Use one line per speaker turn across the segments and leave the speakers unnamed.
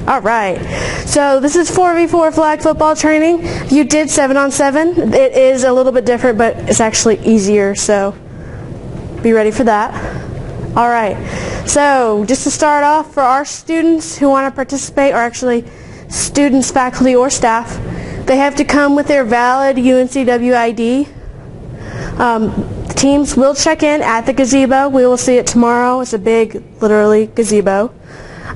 All right, so this is 4v4 flag football training. You did 7-on-7. It is a little bit different, but it's actually easier, so be ready for that. All right, so just to start off, for our students who want to participate, or actually students, faculty, or staff, they have to come with their valid UNCW ID. Teams will check in at the gazebo. We will see it tomorrow. It's a big, literally, gazebo.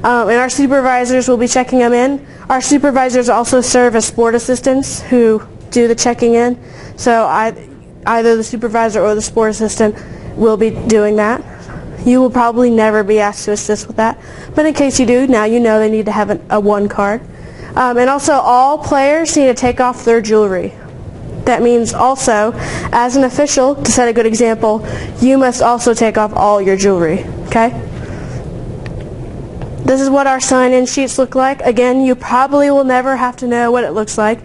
And our supervisors will be checking them in. Our supervisors also serve as sport assistants who do the checking in. So either the supervisor or the sport assistant will be doing that. You will probably never be asked to assist with that. But in case you do, now you know they need to have a one card. And also all players need to take off their jewelry. That means also, as an official, to set a good example, you must also take off all your jewelry. Okay? This is what our sign-in sheets look like. Again, you probably will never have to know what it looks like,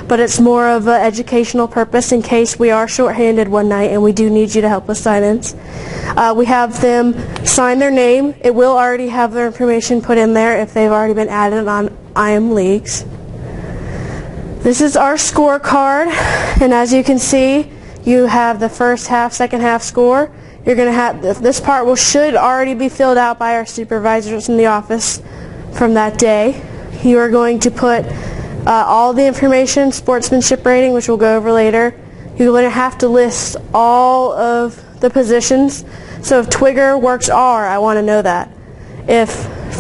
but it's more of an educational purpose in case we are short-handed one night and we do need you to help with sign-ins. We have them sign their name. It will already have their information put in there if they've already been added on IM leagues. This is our scorecard, and as you can see, you have the first half, second half score. You're going to have, this part should already be filled out by our supervisors in the office from that day. You are going to put all the information, sportsmanship rating, which we'll go over later. You're going to have to list all of the positions. So if Twigger works R, I want to know that. If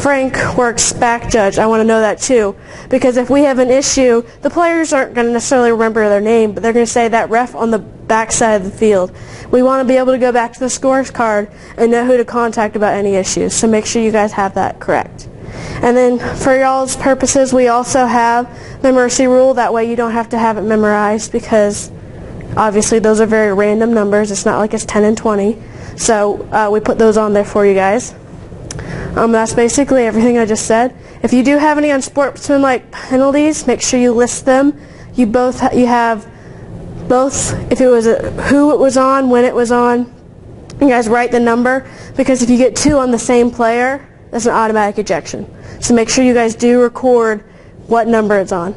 Frank works back judge, I want to know that too. Because if we have an issue, the players aren't going to necessarily remember their name, but they're going to say that ref on the back side of the field. We want to be able to go back to the scorecard and know who to contact about any issues. So make sure you guys have that correct. And then for y'all's purposes, we also have the mercy rule. That way you don't have to have it memorized because obviously those are very random numbers. It's not like it's 10 and 20. So we put those on there for you guys. That's basically everything I just said. If you do have any unsportsmanlike penalties, make sure you list them. You have both, if it was who it was on, when it was on. You guys write the number, because if you get two on the same player, that's an automatic ejection. So make sure you guys do record what number it's on.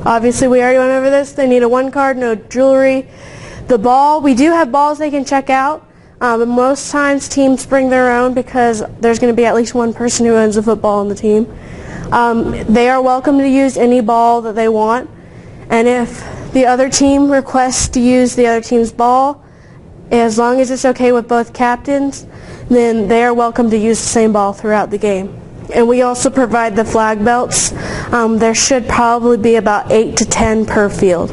Obviously, we already went over this. They need a one card, no jewelry. The ball, we do have balls they can check out. But most times teams bring their own because there's going to be at least one person who owns the football on the team. They are welcome to use any ball that they want, and if the other team requests to use the other team's ball, as long as it's okay with both captains, then they are welcome to use the same ball throughout the game. And we also provide the flag belts. There should probably be about 8 to 10 per field.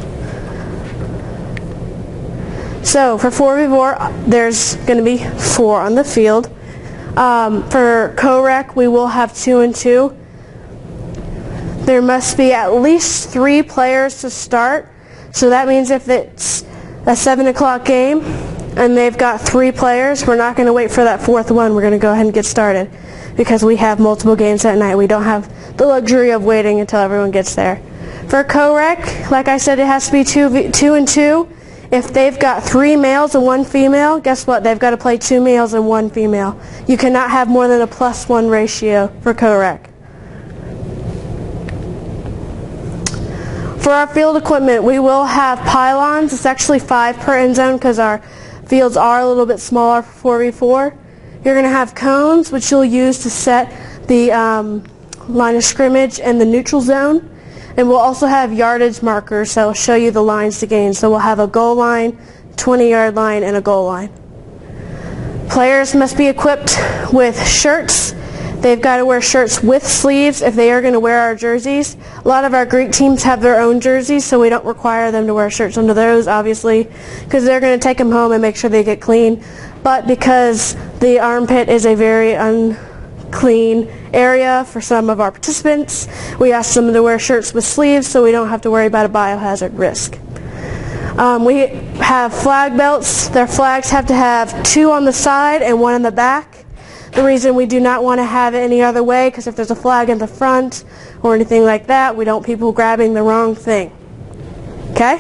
So for 4v4, there's going to be 4 on the field. For co-rec, we will have 2 and 2. There must be at least 3 players to start. So that means if it's a 7 o'clock game and they've got 3 players, we're not going to wait for that 4th one. We're going to go ahead and get started because we have multiple games that night. We don't have the luxury of waiting until everyone gets there. For co-rec, like I said, it has to be 2 and 2. If they've got 3 males and 1 female, guess what? They've got to play 2 males and 1 female. You cannot have more than a +1 ratio for co-rec. For our field equipment, we will have pylons. It's actually 5 per end zone because our fields are a little bit smaller for 4v4. You're going to have cones, which you'll use to set the line of scrimmage and the neutral zone. And we'll also have yardage markers that will show you the lines to gain. So we'll have a goal line, 20-yard line, and a goal line. Players must be equipped with shirts. They've got to wear shirts with sleeves if they are going to wear our jerseys. A lot of our Greek teams have their own jerseys, so we don't require them to wear shirts under those, obviously, because they're going to take them home and make sure they get clean. But because the armpit is a very unclean area for some of our participants, we ask them to wear shirts with sleeves so we don't have to worry about a biohazard risk. We have flag belts. Their flags have to have 2 on the side and 1 in the back. The reason we do not want to have it any other way, because if there's a flag in the front or anything like that, we don't want people grabbing the wrong thing. Okay?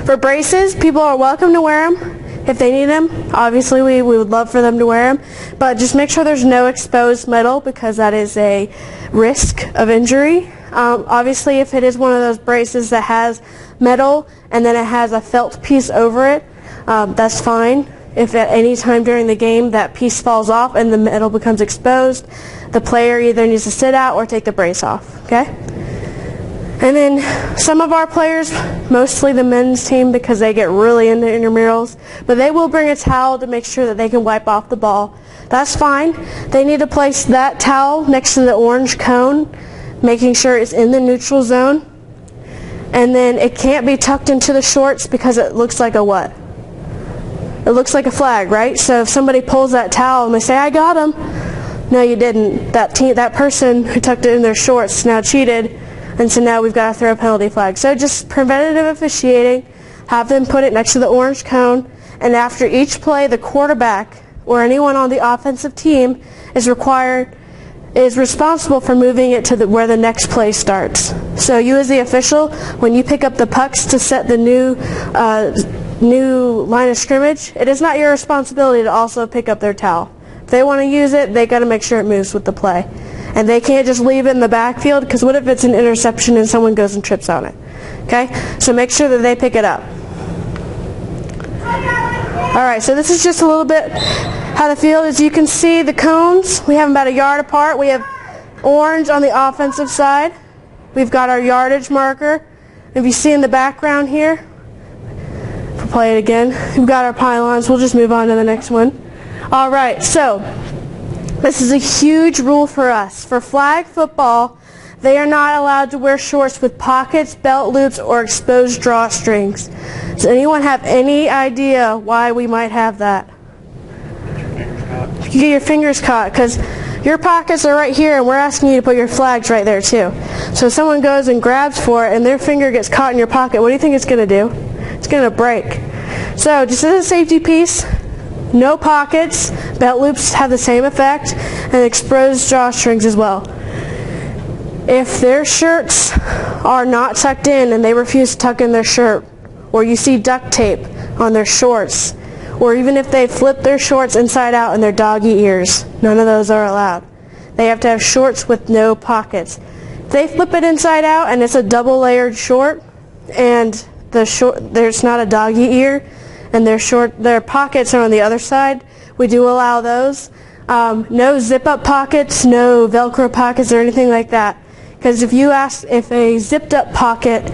For braces, people are welcome to wear them. if they need them. Obviously, we would love for them to wear them, but just make sure there's no exposed metal because that is a risk of injury. Obviously, if it is one of those braces that has metal and then it has a felt piece over it, that's fine. If at any time during the game that piece falls off and the metal becomes exposed, the player either needs to sit out or take the brace off, okay? And then some of our players, mostly the men's team because they get really into intramurals, but they will bring a towel to make sure that they can wipe off the ball. That's fine. They need to place that towel next to the orange cone, making sure it's in the neutral zone. And then it can't be tucked into the shorts because it looks like a what? It looks like a flag, right? So if somebody pulls that towel and they say, I got him. No, you didn't. That person who tucked it in their shorts now cheated, and so now we've got to throw a penalty flag. So just preventative officiating, have them put it next to the orange cone, and after each play, the quarterback or anyone on the offensive team is responsible for moving it to where the next play starts. So you as the official, when you pick up the pucks to set the new line of scrimmage, it is not your responsibility to also pick up their towel. If they want to use it, they got to make sure it moves with the play. And they can't just leave it in the backfield because what if it's an interception and someone goes and trips on it? Okay? So make sure that they pick it up. Alright, so this is just a little bit how the field is. You can see the cones. We have them about a yard apart. We have orange on the offensive side. We've got our yardage marker. If you see in the background here, we'll play it again. We've got our pylons. We'll just move on to the next one. Alright, so this is a huge rule for us. For flag football, they are not allowed to wear shorts with pockets, belt loops, or exposed drawstrings. Does anyone have any idea why we might have that? You get your fingers caught because your pockets are right here and we're asking you to put your flags right there too. So if someone goes and grabs for it and their finger gets caught in your pocket, what do you think it's going to do? It's going to break. So just as a safety piece, no pockets, belt loops have the same effect, and exposed drawstrings as well. If their shirts are not tucked in and they refuse to tuck in their shirt, or you see duct tape on their shorts, or even if they flip their shorts inside out in their doggy ears, none of those are allowed. They have to have shorts with no pockets. If they flip it inside out and it's a double layered short and there's not a doggy ear and their pockets are on the other side, we do allow those. No zip up pockets, no Velcro pockets or anything like that. Because if you ask if a zipped up pocket,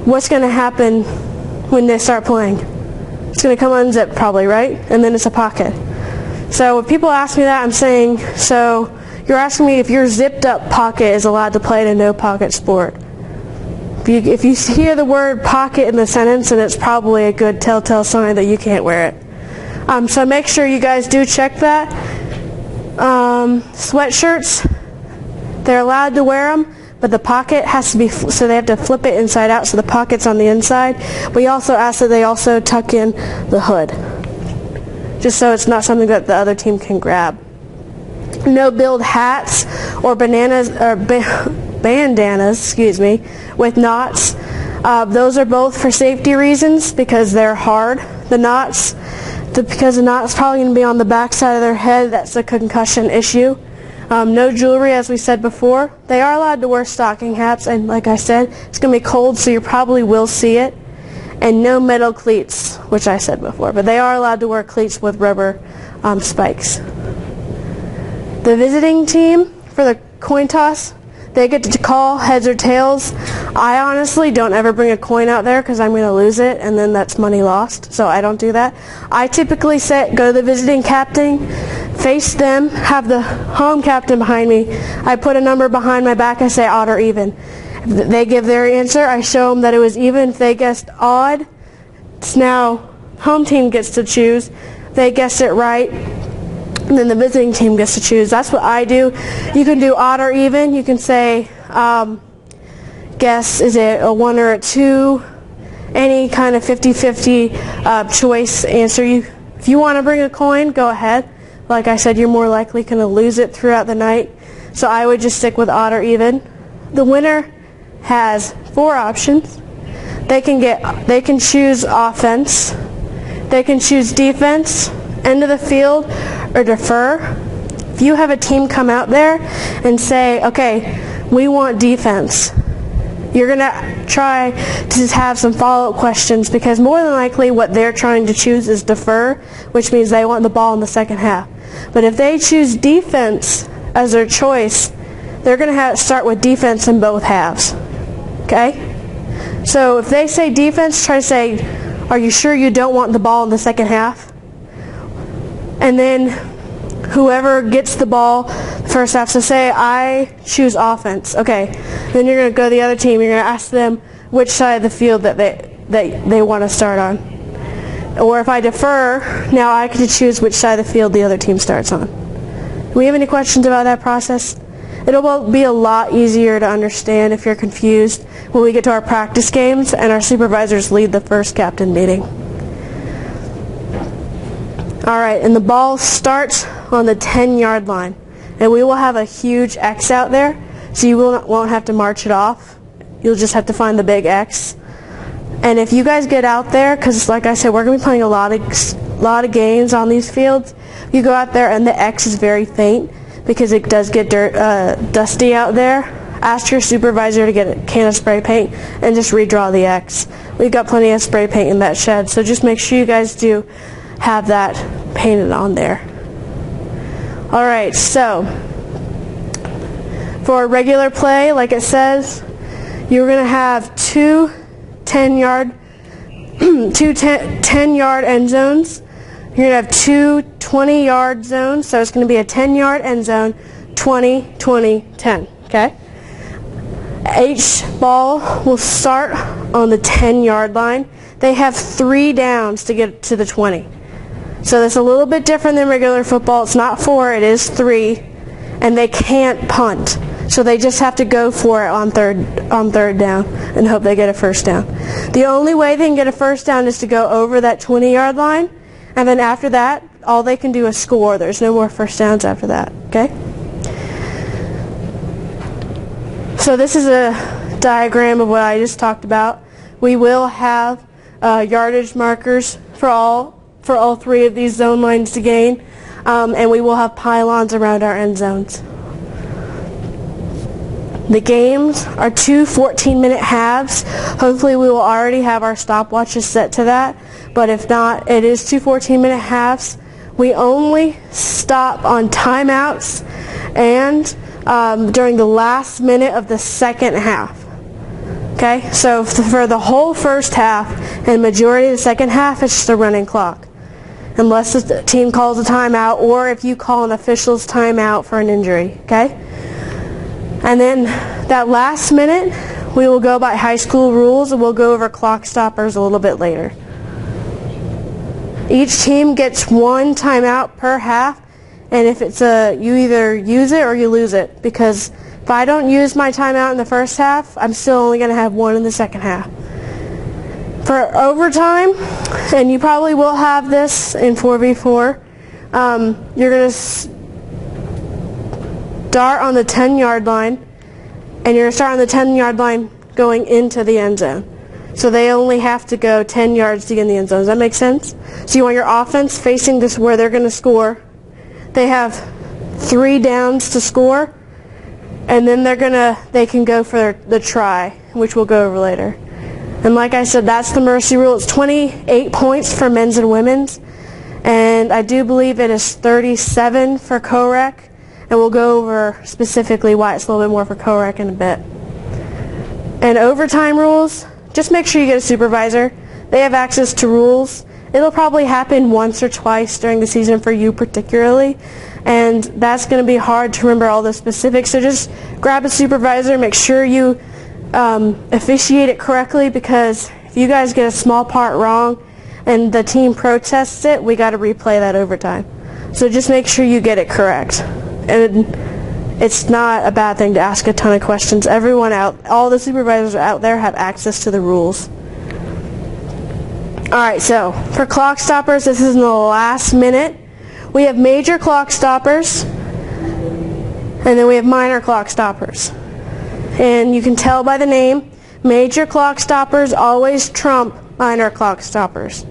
what's going to happen when they start playing? It's going to come unzipped probably, right? And then it's a pocket. So when people ask me that, I'm saying, so you're asking me if your zipped up pocket is allowed to play in a no pocket sport. If you hear the word pocket in the sentence, then it's probably a good telltale sign that you can't wear it. So make sure you guys do check that. Sweatshirts, they're allowed to wear them, but the pocket has to be, so they have to flip it inside out so the pocket's on the inside. We also ask that they also tuck in the hood, just so it's not something that the other team can grab. No build hats or bandanas, with knots. Those are both for safety reasons because they're hard. The knots, because the knot's probably going to be on the back side of their head. That's a concussion issue. No jewelry, as we said before. They are allowed to wear stocking hats, and like I said, it's going to be cold, so you probably will see it. And no metal cleats, which I said before, but they are allowed to wear cleats with rubber spikes. The visiting team for the coin toss, they get to call heads or tails. I honestly don't ever bring a coin out there because I'm going to lose it and then that's money lost, so I don't do that. I typically go to the visiting captain, face them, have the home captain behind me. I put a number behind my back, I say odd or even. If they give their answer, I show them that it was even. If they guessed odd, it's now home team gets to choose. They guessed it right, and then the visiting team gets to choose. That's what I do. You can do odd or even. You can say, guess, is it a 1 or a 2? Any kind of 50-50 choice answer. If you want to bring a coin, go ahead. Like I said, you're more likely going to lose it throughout the night. So I would just stick with odd or even. The winner has 4 options. They can choose offense. They can choose defense, end of the field, or defer. If you have a team come out there and say, okay, we want defense, you're going to try to have some follow-up questions, because more than likely what they're trying to choose is defer, which means they want the ball in the second half. But if they choose defense as their choice, they're going to start with defense in both halves. Okay? So if they say defense, try to say, are you sure you don't want the ball in the second half? And then whoever gets the ball first half, so say I choose offense. Okay, then you're going to go to the other team. You're going to ask them which side of the field that they want to start on. Or if I defer, now I get to choose which side of the field the other team starts on. Do we have any questions about that process? It'll be a lot easier to understand if you're confused when we get to our practice games and our supervisors lead the first captain meeting. Alright, and the ball starts on the 10-yard line. And we will have a huge X out there, so you won't have to march it off. You'll just have to find the big X. And if you guys get out there, because like I said, we're going to be playing a lot of games on these fields, you go out there and the X is very faint, because it does get dusty out there, ask your supervisor to get a can of spray paint and just redraw the X. We've got plenty of spray paint in that shed, so just make sure you guys do have that painted on there. Alright, so for regular play, like it says, you're going to have two 10-yard end zones. You're going to have two 20-yard zones, so it's going to be a 10-yard end zone, 20, 20, 10, okay? Each ball will start on the 10-yard line. They have 3 downs to get to the 20. So that's a little bit different than regular football. It's not 4, it is 3, and they can't punt. So they just have to go for it on third down and hope they get a first down. The only way they can get a first down is to go over that 20-yard line, and then after that, all they can do is score. There's no more first downs after that, okay? So this is a diagram of what I just talked about. We will have yardage markers for all 3 of these zone lines to gain, and we will have pylons around our end zones. The games are 2 14-minute halves. Hopefully we will already have our stopwatches set to that, but if not, it is 2 14-minute halves. We only stop on timeouts and during the last minute of the second half. Okay, so for the whole first half and majority of the second half, it's just a running clock. Unless the team calls a timeout, or if you call an official's timeout for an injury, okay? And then that last minute, we will go by high school rules, and we'll go over clock stoppers a little bit later. Each team gets 1 timeout per half, and if it's you either use it or you lose it, because if I don't use my timeout in the first half, I'm still only going to have 1 in the second half. For overtime, and you probably will have this in 4v4, you're going to start on the 10-yard line, and you're going to start on the 10-yard line going into the end zone. So they only have to go 10 yards to get in the end zone. Does that make sense? So you want your offense facing this where they're going to score. They have 3 downs to score, and then they can go for the try, which we'll go over later. And like I said, that's the mercy rule. It's 28 points for men's and women's, and I do believe it is 37 for co-rec, and we'll go over specifically why it's a little bit more for co-rec in a bit. And overtime rules, just make sure you get a supervisor. They have access to rules. It'll probably happen once or twice during the season for you particularly, and that's going to be hard to remember all the specifics. So just grab a supervisor, make sure you officiate it correctly, because if you guys get a small part wrong and the team protests it, we got to replay that overtime. So just make sure you get it correct. And it's not a bad thing to ask a ton of questions. All the supervisors out there have access to the rules. Alright, so for clock stoppers, this is in the last minute. We have major clock stoppers, and then we have minor clock stoppers. And you can tell by the name, major clock stoppers always trump minor clock stoppers.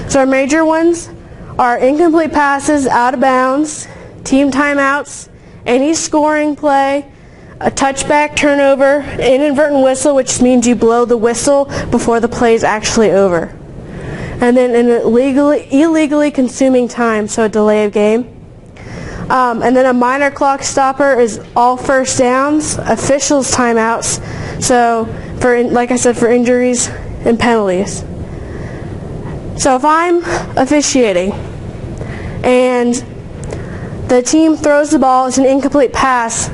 So our major ones are incomplete passes, out of bounds, team timeouts, any scoring play, a touchback, turnover, inadvertent whistle, which means you blow the whistle before the play is actually over. And then an illegally consuming time, so a delay of game. And then a minor clock stopper is all first downs, officials timeouts, so like I said, for injuries and penalties. So if I'm officiating and the team throws the ball, it's an incomplete pass,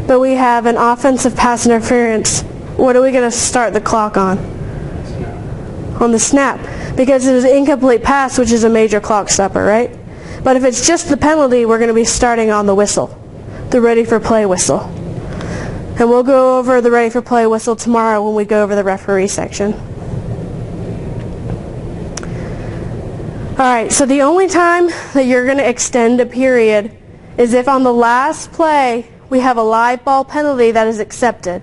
but we have an offensive pass interference, what are we going to start the clock on? On the snap. Because it was an incomplete pass, which is a major clock stopper, right? But if it's just the penalty, we're going to be starting on the whistle, the ready for play whistle. And we'll go over the ready for play whistle tomorrow when we go over the referee section. Alright, so the only time that you're going to extend a period is if on the last play we have a live ball penalty that is accepted.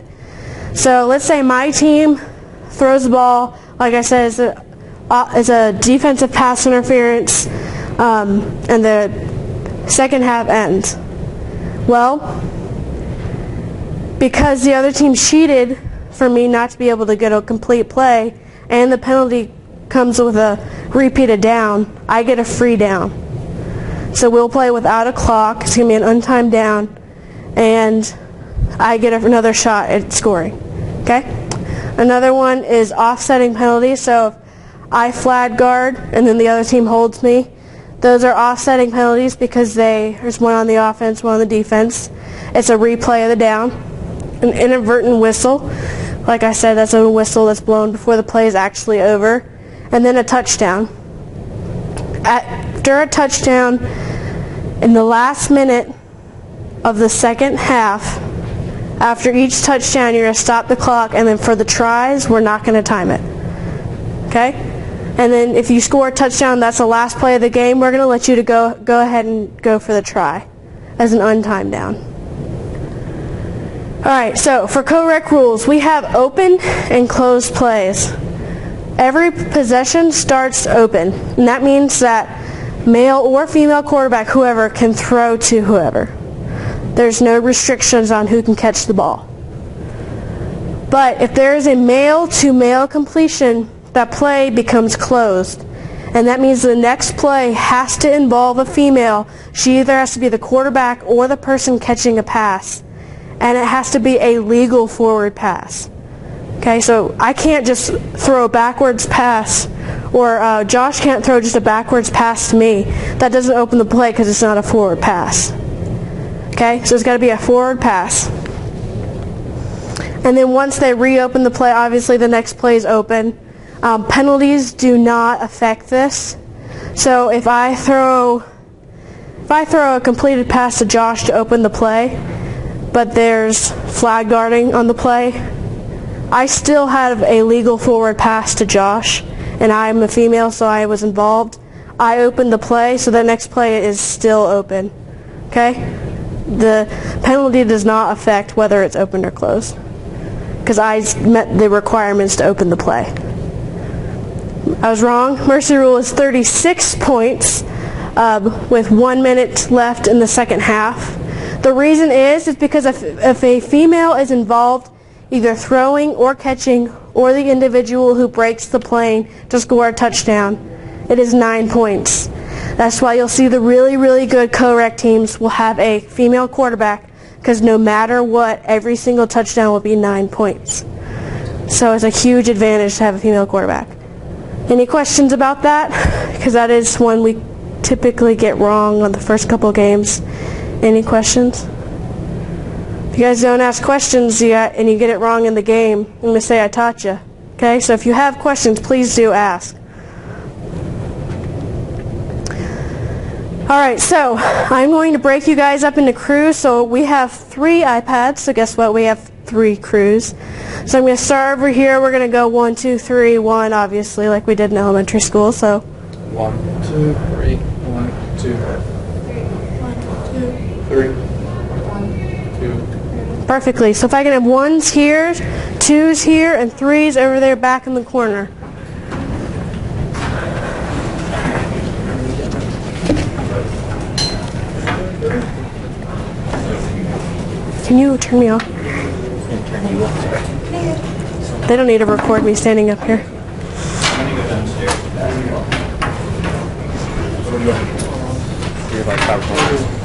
So let's say my team throws the ball, like I said, it's a defensive pass interference, and the second half ends. Well, because the other team cheated for me not to be able to get a complete play, and the penalty comes with a repeated down, I get a free down. So we'll play without a clock. It's going to be an untimed down, and I get another shot at scoring. Okay? Another one is offsetting penalties. So if I flag guard and then the other team holds me, those are offsetting penalties because there's one on the offense, one on the defense. It's a replay of the down. An inadvertent whistle, like I said, that's a whistle that's blown before the play is actually over. And then a touchdown. After a touchdown, in the last minute of the second half, after each touchdown, you're going to stop the clock, and then for the tries, we're not going to time it. Okay? And then if you score a touchdown, that's the last play of the game, we're going to let you to go ahead and go for the try as an untimed down. Alright, so for co-rec rules, we have open and closed plays. Every possession starts open, and that means that male or female quarterback, whoever, can throw to whoever. There's no restrictions on who can catch the ball. But if there is a male-to-male completion, that play becomes closed. And that means the next play has to involve a female. She either has to be the quarterback or the person catching a pass. And it has to be a legal forward pass. Okay, so I can't just throw a backwards pass, or Josh can't throw just a backwards pass to me. That doesn't open the play because it's not a forward pass. Okay, so it's got to be a forward pass. And then once they reopen the play, obviously the next play is open. Penalties do not affect this. So if I throw a completed pass to Josh to open the play, but there's flag guarding on the play, I still have a legal forward pass to Josh, and I'm a female, so I was involved. I opened the play, so the next play is still open. Okay? The penalty does not affect whether it's open or closed, because I met the requirements to open the play. I was wrong. Mercy rule is 36 points with 1 minute left in the second half. The reason is because if a female is involved, either throwing or catching, or the individual who breaks the plane to score a touchdown, it is 9 points. That's why you'll see the really, really good co-rec teams will have a female quarterback, because no matter what, every single touchdown will be 9 points. So it's a huge advantage to have a female quarterback. Any questions about that? Because that is one we typically get wrong on the first couple of games. Any questions? If you guys don't ask questions and you get it wrong in the game, I'm going to say I taught you. Okay, so if you have questions, please do ask. Alright, so I'm going to break you guys up into crews. So we have 3 iPads, so guess what? We have 3 crews. So I'm going to start over here. We're going to go 1, 2, 3, 1, obviously, like we did in elementary school. So
1, 2, 3, 1, 2, 3.
Perfectly. So if I can have 1s here, 2s here, and 3s over there back in the corner. Can you turn me off?
Turn you off, sorry.
They don't need to record me standing up here.
I'm gonna go downstairs. You're like 5 minutes.